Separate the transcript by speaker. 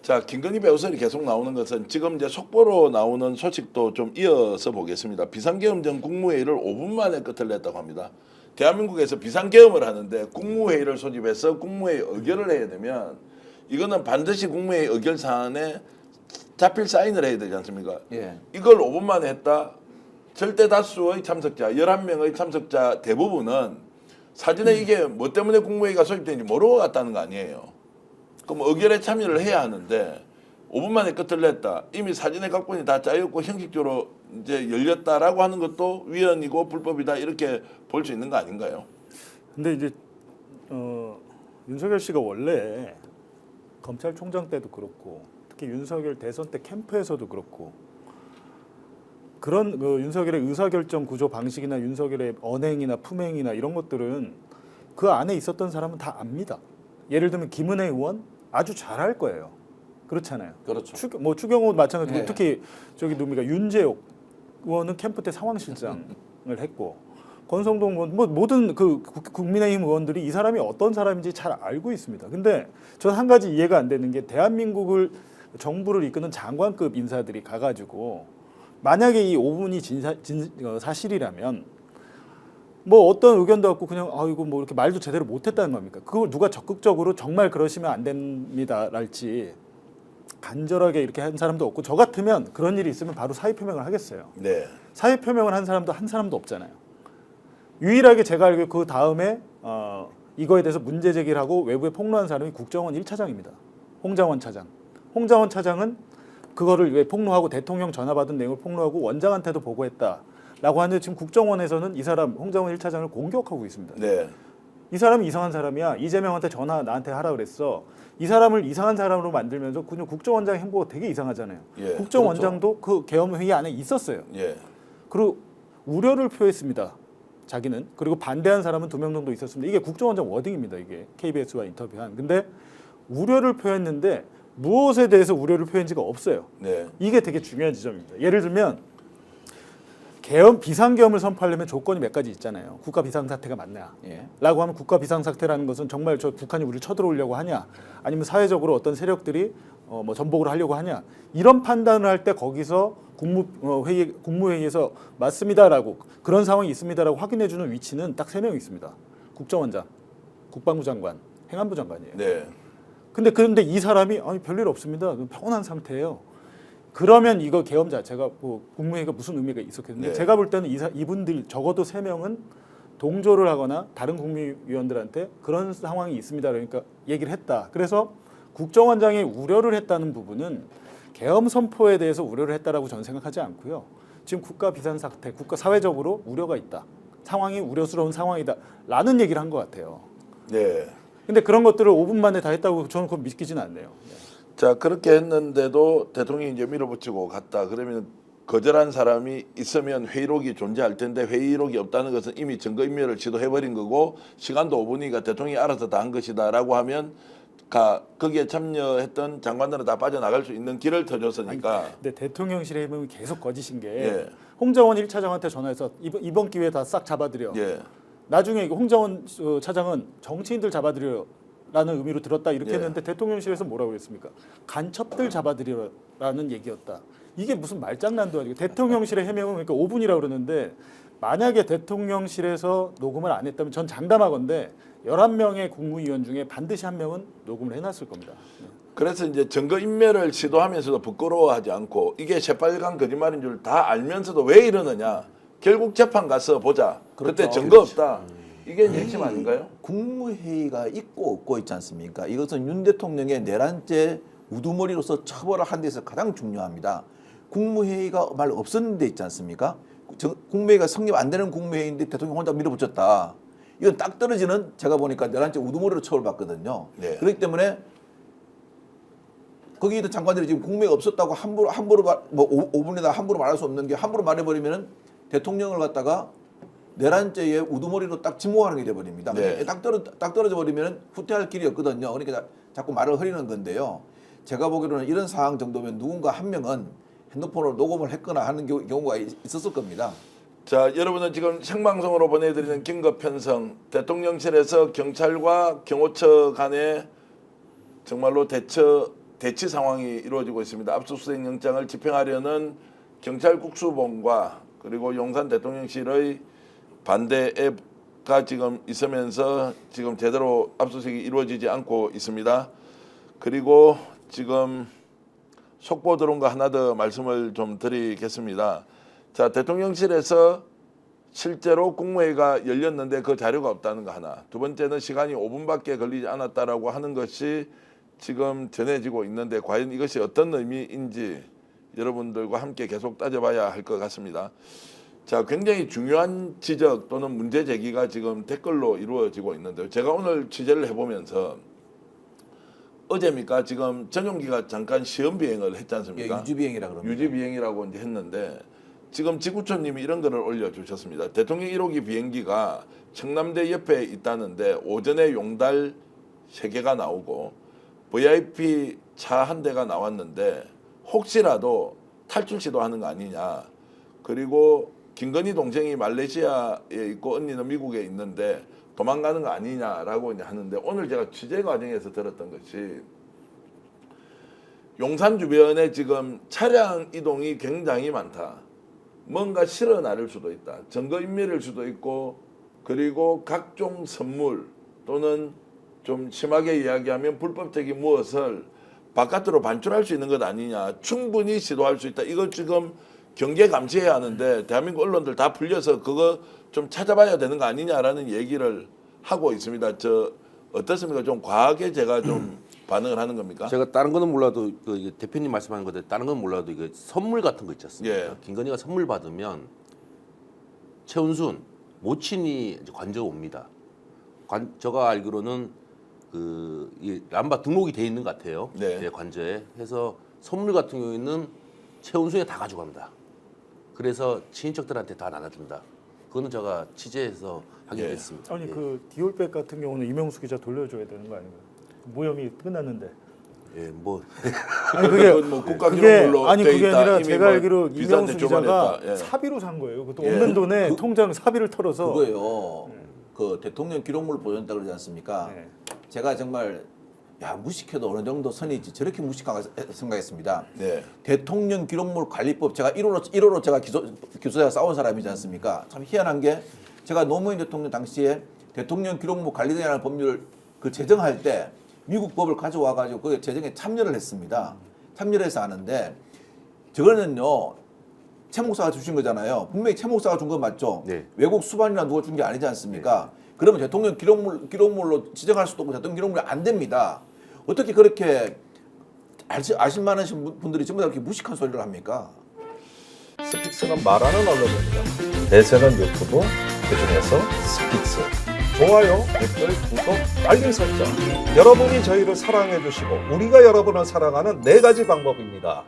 Speaker 1: 자, 김건희 배우설이 계속 나오는 것은 지금 이제 속보로 나오는 소식도 좀 이어서 보겠습니다. 비상계엄 전 국무회의를 5분 만에 끝을 냈다고 합니다. 대한민국에서 비상계엄을 하는데 국무회의를 소집해서 국무회의 의결을 해야 되면 이거는 반드시 국무회의 의결 사안에 자필 사인을 해야 되지 않습니까?
Speaker 2: 예.
Speaker 1: 이걸 5분 만에 했다. 절대 다수의 참석자, 11명의 참석자 대부분은 사전에 이게 뭐 때문에 국무회의가 소집되는지 모르고 갔다는 거 아니에요. 그럼 의결에 참여를 해야 하는데 5분 만에 끝을 냈다. 이미 사전에 각본이 다 짜였고 형식적으로 이제 열렸다라고 하는 것도 위헌이고 불법이다 이렇게 볼 수 있는 거 아닌가요?
Speaker 3: 근데 이제 윤석열 씨가 원래 검찰총장 때도 그렇고 특히 윤석열 대선 때 캠프에서도 그렇고 그런 윤석열의 의사결정 구조 방식이나 윤석열의 언행이나 품행이나 이런 것들은 그 안에 있었던 사람은 다 압니다. 예를 들면 김은혜 의원 아주 잘할 거예요. 그렇잖아요.
Speaker 2: 그렇죠.
Speaker 3: 추경호 마찬가지고
Speaker 2: 네.
Speaker 3: 특히 저기 누굽니까 윤재옥 의원은 캠프 때 상황실장을 했고 권성동 의원 뭐 모든 그 국민의힘 의원들이 이 사람이 어떤 사람인지 잘 알고 있습니다. 근데 저는 한 가지 이해가 안 되는 게 대한민국을 정부를 이끄는 장관급 인사들이 가가지고 만약에 이 5분이 사실이라면 뭐 어떤 의견도 없고 그냥 아이고 뭐 이렇게 말도 제대로 못했다는 겁니까? 그걸 누가 적극적으로 정말 그러시면 안 됩니다랄지 간절하게 이렇게 한 사람도 없고 저 같으면 그런 일이 있으면 바로 사의 표명을 하겠어요.
Speaker 1: 네.
Speaker 3: 사의 표명을 한 사람도 한 사람도 없잖아요. 유일하게 제가 알기로 그 다음에 이거에 대해서 문제 제기를 하고 외부에 폭로한 사람이 국정원 1차장입니다. 홍장원 차장. 홍장원 차장은 그거를 왜 폭로하고 대통령 전화 받은 내용을 폭로하고 원장한테도 보고했다라고 하는데 지금 국정원에서는 이 사람 홍장원 1차장을 공격하고 있습니다.
Speaker 1: 네.
Speaker 3: 이 사람이 이상한 사람이야. 이재명한테 전화 나한테 하라 그랬어. 이 사람을 이상한 사람으로 만들면서 그냥 국정원장 행보가 되게 이상하잖아요.
Speaker 1: 예,
Speaker 3: 국정원장도 그 계엄 회의 안에 있었어요.
Speaker 1: 예.
Speaker 3: 그리고 우려를 표했습니다. 자기는. 그리고 반대한 사람은 2명 정도 있었습니다. 이게 국정원장 워딩입니다. 이게 KBS와 인터뷰한. 근데 우려를 표했는데 무엇에 대해서 우려를 표현지가 없어요.
Speaker 1: 네.
Speaker 3: 이게 되게 중요한 지점입니다. 예를 들면 계엄 비상계엄을 선포하려면 조건이 몇 가지 있잖아요. 국가 비상사태가 맞냐?
Speaker 2: 예.
Speaker 3: 라고 하면 국가 비상사태라는 것은 정말 저 북한이 우리를 쳐들어오려고 하냐? 아니면 사회적으로 어떤 세력들이 뭐 전복을 하려고 하냐? 이런 판단을 할 때 거기서 국무회의에서 맞습니다라고 그런 상황이 있습니다라고 확인해주는 위치는 딱 3명 있습니다. 국정원장, 국방부 장관, 행안부 장관이에요.
Speaker 1: 네.
Speaker 3: 근데 이 사람이 아니 별일 없습니다. 평온한 상태예요. 그러면 이거 계엄 자체가 뭐 국무회의가 무슨 의미가 있었겠는데
Speaker 1: 네.
Speaker 3: 제가 볼 때는 이분들 적어도 3명은 동조를 하거나 다른 국무위원들한테 그런 상황이 있습니다. 그러니까 얘기를 했다. 그래서 국정원장이 우려를 했다는 부분은 계엄 선포에 대해서 우려를 했다라고 저는 생각하지 않고요. 지금 국가 비상사태, 국가 사회적으로 우려가 있다. 상황이 우려스러운 상황이다라는 얘기를 한 것 같아요.
Speaker 1: 네.
Speaker 3: 근데 그런 것들을 5분 만에 다 했다고 저는 그건 믿기지는 않네요.
Speaker 1: 자, 그렇게 했는데도 대통령이 이제 밀어붙이고 갔다. 그러면 거절한 사람이 있으면 회의록이 존재할 텐데 회의록이 없다는 것은 이미 증거인멸을 시도해버린 거고 시간도 5분이니까 대통령이 알아서 다 한 것이다라고 하면 거기에 참여했던 장관들은 다 빠져나갈 수 있는 길을 터줬으니까.
Speaker 3: 근데 대통령실의 해명이 계속 거짓인 게
Speaker 1: 예.
Speaker 3: 홍정원 1차장한테 전화해서 이번 기회에 다 싹 잡아들여.
Speaker 1: 예.
Speaker 3: 나중에 홍정원 차장은 정치인들 잡아들여라는 의미로 들었다 이렇게
Speaker 1: 예.
Speaker 3: 했는데 대통령실에서 뭐라고 그랬습니까? 간첩들 잡아들여라는 얘기였다. 이게 무슨 말장난도 아니고 대통령실의 해명은 그러니까 5분이라고 그러는데 만약에 대통령실에서 녹음을 안 했다면 전 장담하건대 11명의 국무위원 중에 반드시 한 명은 녹음을 해놨을 겁니다.
Speaker 1: 그래서 이제 증거인멸을 시도하면서도 부끄러워하지 않고 이게 새빨간 거짓말인 줄 다 알면서도 왜 이러느냐. 결국 재판 가서 보자. 그때
Speaker 2: 그렇죠.
Speaker 1: 증거 없다. 이게 이제 핵심 아닌가요?
Speaker 2: 국무회의가 있고 없고 있지 않습니까? 이것은 윤 대통령의 내란죄 우두머리로서 처벌을 한 데서 가장 중요합니다. 국무회의가 말 없었는데 있지 않습니까? 국무회의가 성립 안 되는 국무회의인데 대통령 혼자 밀어붙였다. 이건 딱 떨어지는 제가 보니까 내란죄 우두머리로 처벌받거든요.
Speaker 1: 네.
Speaker 2: 그렇기 때문에 거기 있던 장관들이 지금 국무회의가 없었다고 함부로 뭐 5분에다 함부로 말할 수 없는 게 함부로 말해버리면은 대통령을 갖다가 내란죄의 우두머리로 딱 지목하는 게 돼버립니다.
Speaker 1: 네.
Speaker 2: 딱 떨어져 버리면 후퇴할 길이 없거든요. 그러니까 자꾸 말을 흐리는 건데요. 제가 보기로는 이런 상황 정도면 누군가 한 명은 핸드폰으로 녹음을 했거나 하는 경우가 있었을 겁니다.
Speaker 1: 자, 여러분은 지금 생방송으로 보내드리는 긴급 편성 대통령실에서 경찰과 경호처 간의 정말로 대처 대치 상황이 이루어지고 있습니다. 압수수색 영장을 집행하려는 경찰 국수본과 그리고 용산 대통령실의 반대가 지금 있으면서 지금 제대로 압수수색이 이루어지지 않고 있습니다. 그리고 지금 속보 들어온 거 하나 더 말씀을 좀 드리겠습니다. 자, 대통령실에서 실제로 국무회의가 열렸는데 그 자료가 없다는 거 하나. 두 번째는 시간이 5분밖에 걸리지 않았다라고 하는 것이 지금 전해지고 있는데 과연 이것이 어떤 의미인지 여러분들과 함께 계속 따져봐야 할 것 같습니다. 자, 굉장히 중요한 지적 또는 문제 제기가 지금 댓글로 이루어지고 있는데요. 제가 오늘 취재를 해보면서 어제입니까? 지금 전용기가 잠깐 시험 비행을 했지 않습니까?
Speaker 2: 유지비행이라 그럽니다.
Speaker 1: 유지비행이라고 이제 했는데 지금 지구촌님이 이런 글을 올려주셨습니다. 대통령 1호기 비행기가 청남대 옆에 있다는데 오전에 용달 3개가 나오고 VIP 차 한 대가 나왔는데 혹시라도 탈출 시도하는 거 아니냐. 그리고 김건희 동생이 말레이시아에 있고 언니는 미국에 있는데 도망가는 거 아니냐라고 이제 하는데 오늘 제가 취재 과정에서 들었던 것이 용산 주변에 지금 차량 이동이 굉장히 많다. 뭔가 실어 나를 수도 있다. 증거인멸일 수도 있고 그리고 각종 선물 또는 좀 심하게 이야기하면 불법적인 무엇을 바깥으로 반출할 수 있는 것 아니냐. 충분히 시도할 수 있다. 이거 지금 경계 감시해야 하는데 대한민국 언론들 다 풀려서 그거 좀 찾아봐야 되는 거 아니냐라는 얘기를 하고 있습니다. 저 어떻습니까? 좀 과하게 제가 좀 반응을 하는 겁니까?
Speaker 4: 제가 다른 거는 몰라도 그 대표님 말씀하는 건데 다른 건 몰라도 이거 선물 같은 거 있지 않습니까?
Speaker 1: 예.
Speaker 4: 김건희가 선물 받으면 최은순 모친이 이제 관저 옵니다. 제가 알기로는 이 람바 등록이 돼 있는 것 같아요.
Speaker 1: 네.
Speaker 4: 예, 관저에. 해서 선물 같은 경우에는 최은순이 다 가져갑니다. 그래서 친인척들한테 다 나눠준다. 그거는 제가 취재해서 확인했습니다.
Speaker 3: 아니
Speaker 4: 예.
Speaker 3: 그 디올백 같은 경우는 이명수 기자 돌려줘야 되는 거 아닌가요? 무혐의 끝났는데.
Speaker 4: 예, 뭐
Speaker 3: 아니 그게
Speaker 1: 뭐 국가 기록물로
Speaker 3: 아니
Speaker 1: 돼
Speaker 3: 그게
Speaker 1: 있다.
Speaker 3: 아니라
Speaker 1: 이미
Speaker 3: 제가
Speaker 1: 뭐
Speaker 3: 알기로
Speaker 1: 비싼
Speaker 3: 이명수
Speaker 1: 데
Speaker 3: 기자가
Speaker 1: 주문했다. 예.
Speaker 3: 사비로 산 거예요. 그것도
Speaker 1: 예.
Speaker 3: 없는 돈에 통장 사비를 털어서.
Speaker 2: 그거예요. 그 대통령 기록물 보존다 그러지 않습니까?
Speaker 3: 네.
Speaker 2: 제가 정말 무식해도 어느 정도 선이지 저렇게 무식한가 생각했습니다.
Speaker 1: 네.
Speaker 2: 대통령 기록물 관리법 제가 1호로 제가 기소자가 싸운 사람이지 않습니까? 참 희한한 게 제가 노무현 대통령 당시에 대통령 기록물 관리대라는 법률을 그 제정할 때 미국 법을 가져와 가지고 그 제정에 참여를 했습니다. 참여를 해서 하는데 저거는요. 최 목사가 주신 거잖아요. 분명히 최 목사가 준 건 맞죠?
Speaker 4: 네.
Speaker 2: 외국 수반이나 누가 준 게 아니지 않습니까? 그러면 대통령 기록물로 지정할 수도 없고 대통령 기록물이 안 됩니다. 어떻게 그렇게 아실 만하신 분들이 전부 다 그렇게 무식한 소리를 합니까?
Speaker 5: 스픽스는 말하는 언론입니다. 대세는 유튜브, 그중에서 스픽스. 좋아요, 댓글, 구독, 알림 설정. 여러분이 저희를 사랑해 주시고 우리가 여러분을 사랑하는 4가지 방법입니다.